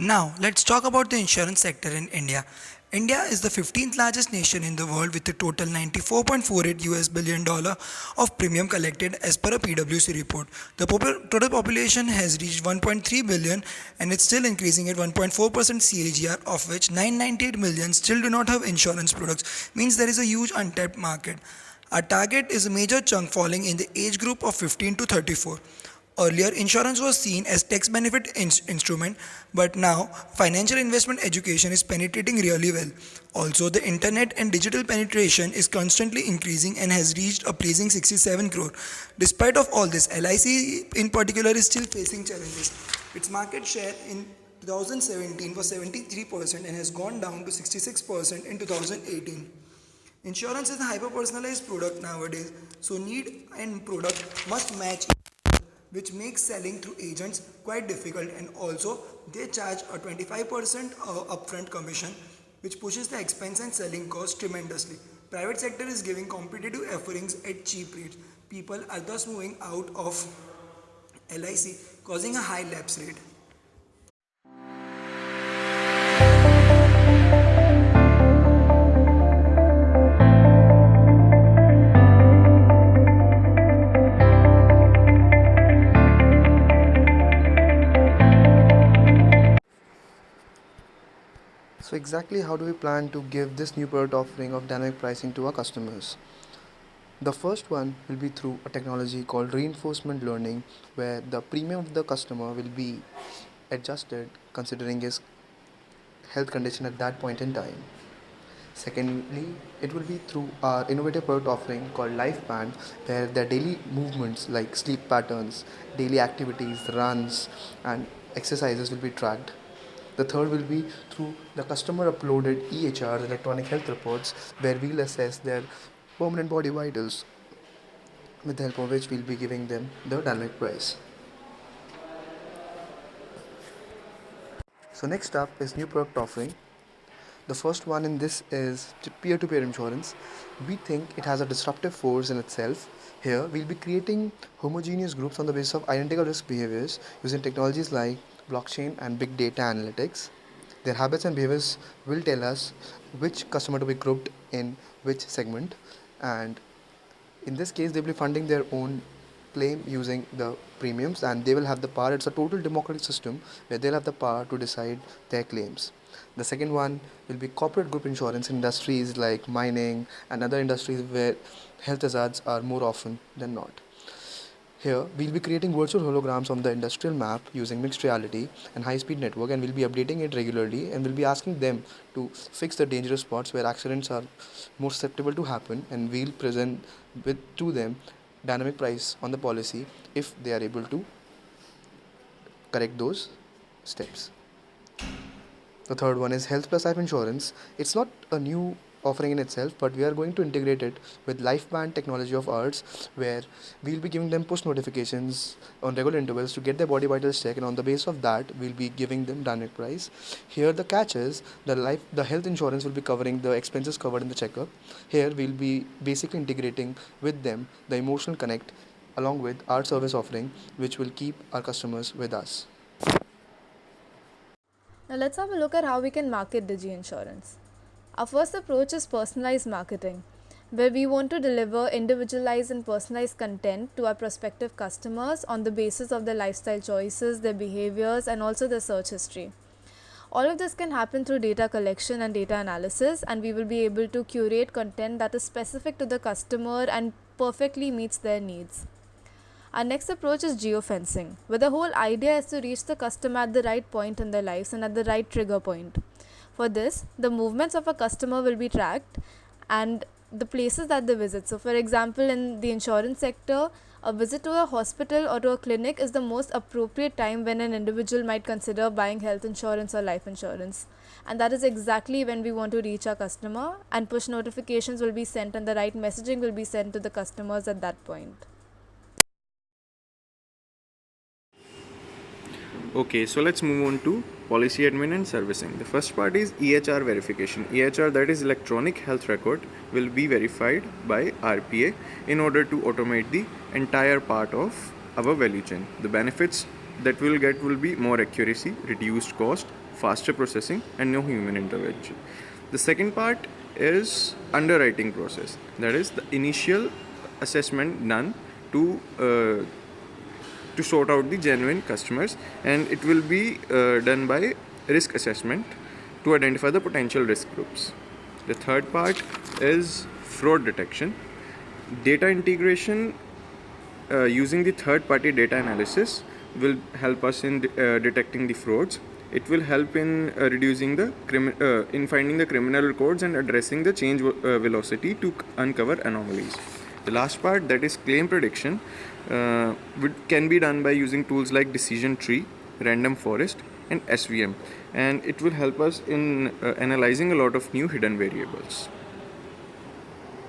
Now, let's talk about the insurance sector in India. India is the 15th largest nation in the world with a total 94.48 US billion dollar of premium collected as per a PwC report. The total population has reached 1.3 billion and it's still increasing at 1.4% CAGR, of which 998 million still do not have insurance products. Means there is a huge untapped market. Our target is a major chunk falling in the age group of 15 to 34. Earlier, insurance was seen as tax benefit instrument, but now financial investment education is penetrating really well. Also, the internet and digital penetration is constantly increasing and has reached a pleasing 67 crore. Despite of all this, LIC in particular is still facing challenges. Its market share in 2017 was 73% and has gone down to 66% in 2018. Insurance is a hyper-personalized product nowadays, so need and product must match, which makes selling through agents quite difficult, and also they charge a 25% upfront commission, which pushes the expense and selling cost tremendously. Private sector is giving competitive offerings at cheap rates. People are thus moving out of LIC, causing a high lapse rate. So exactly how do we plan to give this new product offering of dynamic pricing to our customers? The first one will be through a technology called reinforcement learning, where the premium of the customer will be adjusted considering his health condition at that point in time. Secondly, it will be through our innovative product offering called LifeBand, where their daily movements like sleep patterns, daily activities, runs, and exercises will be tracked. The third will be through the customer uploaded EHRs, electronic health reports, where we'll assess their permanent body vitals, with the help of which we'll be giving them the dynamic price. So next up is new product offering. The first one in this is peer-to-peer insurance. We think it has a disruptive force in itself. Here, we'll be creating homogeneous groups on the basis of identical risk behaviors using technologies like blockchain and big data analytics. Their habits and behaviors will tell us which customer to be grouped in which segment, and in this case, they'll be funding their own claim using the premiums, and they will have the power. It's a total democratic system where they'll have the power to decide their claims. The second one will be corporate group insurance industries like mining and other industries where health hazards are more often than not. Here, we'll be creating virtual holograms on the industrial map using mixed reality and high-speed network, and we'll be updating it regularly, and we'll be asking them to fix the dangerous spots where accidents are more susceptible to happen, and we'll present to them dynamic price on the policy if they are able to correct those steps. The third one is Health Plus Life Insurance. It's not a new offering in itself, but we are going to integrate it with LifeBand technology of ours, where we'll be giving them push notifications on regular intervals to get their body vitals checked, and on the basis of that, we'll be giving them dynamic price. Here, the catch is the health insurance will be covering the expenses covered in the checkup. Here, we'll be basically integrating with them the emotional connect along with our service offering, which will keep our customers with us. Now let's have a look at how we can market Digi Insurance. Our first approach is personalized marketing, where we want to deliver individualized and personalized content to our prospective customers on the basis of their lifestyle choices, their behaviors, and also their search history. All of this can happen through data collection and data analysis, and we will be able to curate content that is specific to the customer and perfectly meets their needs. Our next approach is geofencing, where the whole idea is to reach the customer at the right point in their lives and at the right trigger point. For this, the movements of a customer will be tracked and the places that they visit. So, for example, in the insurance sector, a visit to a hospital or to a clinic is the most appropriate time when an individual might consider buying health insurance or life insurance. And that is exactly when we want to reach our customer, and push notifications will be sent and the right messaging will be sent to the customers at that point. Okay, so let's move on to policy admin and servicing. The first part is EHR verification. EHR, that is electronic health record, will be verified by RPA in order to automate the entire part of our value chain. The benefits that we'll get will be more accuracy, reduced cost, faster processing, and no human intervention. The second part is underwriting process. That is the initial assessment done to sort out the genuine customers, and it will be done by risk assessment to identify the potential risk groups. The third part is fraud detection. Data integration using the third party data analysis will help us in detecting the frauds. It will help in reducing the in finding the criminal records and addressing the change velocity to uncover anomalies. The last part, that is claim prediction, can be done by using tools like decision tree, random forest, and SVM, and it will help us in analyzing a lot of new hidden variables.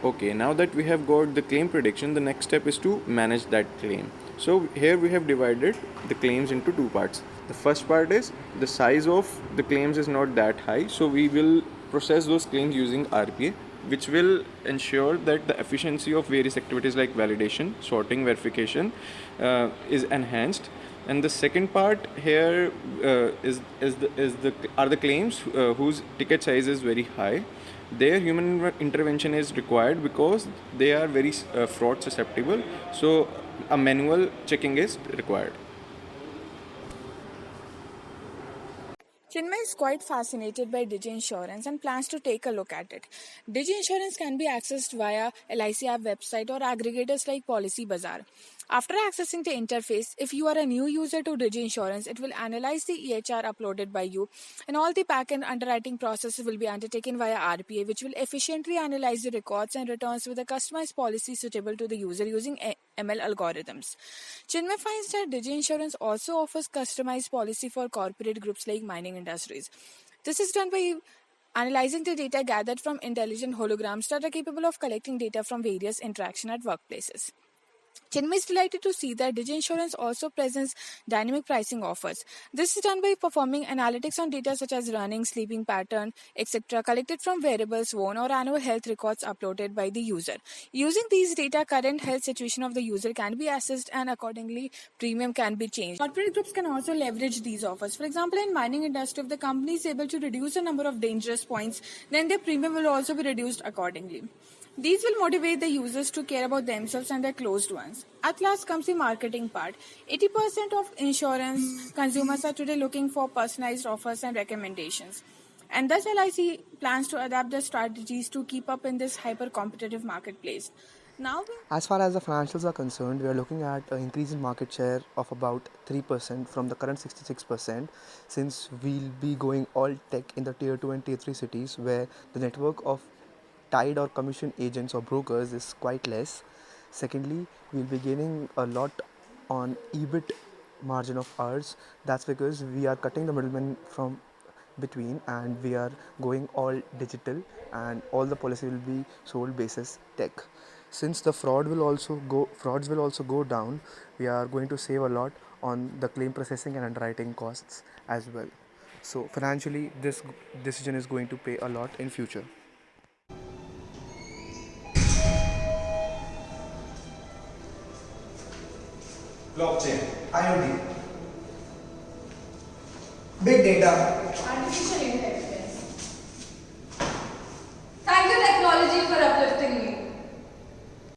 Okay, now that we have got the claim prediction, the next step is to manage that claim. So here we have divided the claims into two parts. The first part is the size of the claims is not that high, so we will process those claims using RPA, which will ensure that the efficiency of various activities like validation, sorting, verification is enhanced. And the second part here are the claims whose ticket size is very high. There human intervention is required because they are very fraud susceptible, so a manual checking is required. Chinmay is quite fascinated by Digi Insurance and plans to take a look at it. Digi Insurance can be accessed via LIC app website or aggregators like Policy Bazaar. After accessing the interface, if you are a new user to Digi Insurance, it will analyze the EHR uploaded by you, and all the back-end underwriting processes will be undertaken via RPA, which will efficiently analyze the records and returns with a customized policy suitable to the user using ML algorithms. Chinmay finds that Digi Insurance also offers customized policy for corporate groups like mining industries. This is done by analyzing the data gathered from intelligent holograms that are capable of collecting data from various interactions at workplaces. Chinmay is delighted to see that Digi Insurance also presents dynamic pricing offers. This is done by performing analytics on data such as running, sleeping pattern, etc. collected from wearables, worn, or annual health records uploaded by the user. Using these data, current health situation of the user can be assessed and accordingly premium can be changed. Corporate groups can also leverage these offers. For example, in mining industry, if the company is able to reduce the number of dangerous points, then their premium will also be reduced accordingly. These will motivate the users to care about themselves and their closed ones. At last comes the marketing part. 80% of insurance consumers are today looking for personalized offers and recommendations. And thus LIC plans to adapt their strategies to keep up in this hyper-competitive marketplace. Now, As far as the financials are concerned, we are looking at an increase in market share of about 3% from the current 66%, since we'll be going all tech in the tier 2 and tier 3 cities where the network of tied or commission agents or brokers is quite less. Secondly, we'll be gaining a lot on EBIT margin of ours. That's because we are cutting the middleman from between and we are going all digital, and all the policy will be sold basis tech. Since the frauds will also go down, we are going to save a lot on the claim processing and underwriting costs as well. So financially, this decision is going to pay a lot in future. Blockchain, IoT, big data, artificial intelligence.